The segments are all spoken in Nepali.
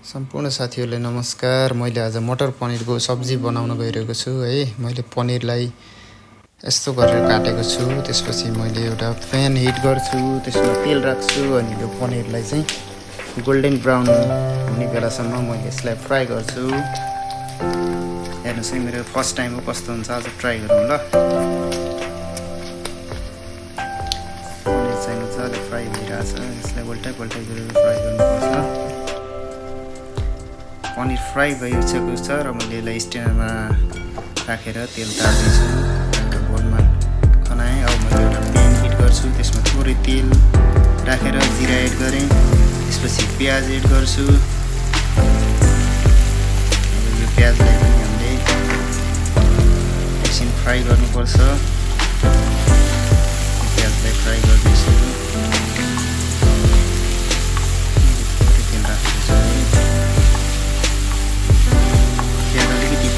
सम्पूर्ण साथीहरुलाई नमस्कार। मैले आज मटर पनिरको सब्जी बनाउन गइरहेको छु है। मैले पनिरलाई यस्तो गरेर काटेको छु। त्यसपछि मैले एउटा प्यान हिट गर्छु, त्यसमा तेल राख्छु अनि यो पनिरलाई चाहिँ गोल्डन ब्राउन हुने बेलासम्म मैले यसलाई फ्राई गर्छु। हेर्नुस् है, मेरो फर्स्ट टाइम हो, कस्तो हुन्छ आज ट्राई गरौँ ल। पनिर चाहिँ मजाले फ्राई भइरहेछ, यसलाई उल्टाइ पल्टाइ गरेर फ्राई गर्नुपर्छ। पनिर फ्राई भइसकेको छ र मैले यसलाई स्ट्यान्डमा राखेर तेल तार्दैछु। एउटा बोलमा खनाएँ। अब मैले एउटा प्यान हिट गर्छु, त्यसमा थोरै तेल राखेर जिरा एड गरेँ, त्यसपछि प्याज एड गर्छु। अब यो प्याजलाई पनि हामीले एकछिन फ्राई गर्नुपर्छ। प्याजलाई फ्राई गर्दैछु।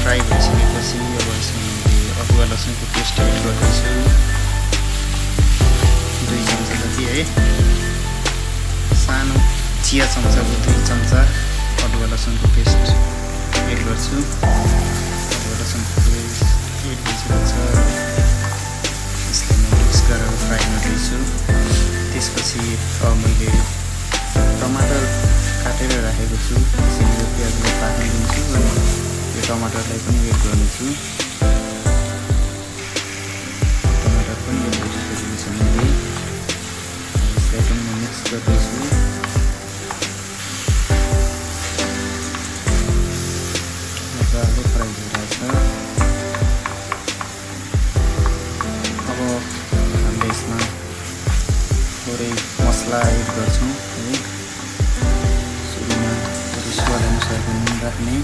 फ्राई भइसकेपछि अब यसमा मैले अदुवा लसुनको पेस्ट एड गर्दैछु, 2 चम्चा जति है। सानो चिया चम्चाको 2 चम्चा अदुवा लसुनको पेस्ट एड गर्छु। अदुवा लसुनको पेस्ट एड भइसकेको छ, यसलाई म मिक्स गरेर फ्राई गर्दैछु। त्यसपछि अब मैले टमाटर काटेर राखेको छु, त्यसैले यो प्याजलाई पाक्न दिन्छु अनि यो टमाटरलाई पनि एड गर्नेछु। टमाटर पनि एड गरिसकेको छ मैले, यसलाई पनि म मिक्स गर्दैछु। मजाले फ्राई भइरहेछ। अब हामीले यसमा थोरै मसला एड गर्छौँ है। सुरुमा थोरै स्वाद अनुसारको नुन राख्ने,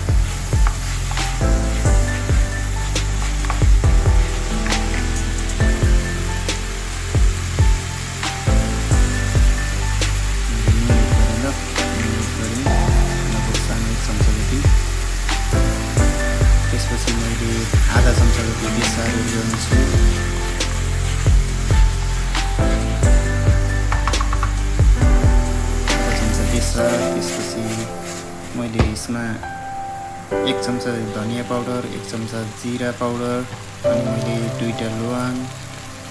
त्यसपछि मैले आधा चम्चा जति बेसार एड गर्नेछु। आधा चम्चा बेसार, त्यसपछि मैले यसमा 1 चम्चा धनिया पाउडर, 1 चम्चा जिरा पाउडर, अनि मैले 2टा ल्वाङ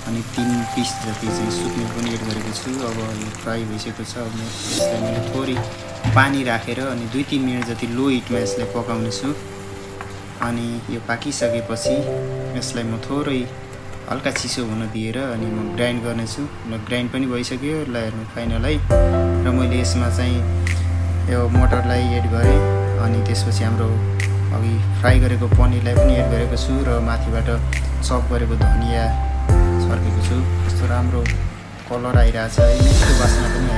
अनि 3 पिस जति चाहिँ सुक्ने पनि एड गरेको छु। अब यो फ्राई भइसकेको छ। अब यसलाई मैले थोरै पानी राखेर अनि 2-3 मिनट जति लो हिटमा यसलाई पकाउने छु। अनि यो पाकिसकेपछि यसलाई म थोरै हल्का चिसो हुन दिएर अनि म ग्राइन्ड गर्नेछु। र ग्राइन्ड पनि भइसक्यो ल, हेर्नु फाइनलै। र मैले यसमा चाहिँ यो मटरलाई एड गरेँ अनि त्यसपछि हाम्रो अघि फ्राई गरेको पनिरलाई पनि एड गरेको छु र माथिबाट चप गरेको धनिया छर्केको छु। कस्तो राम्रो कलर आइरहेछ है, मिठो बास्ना पनि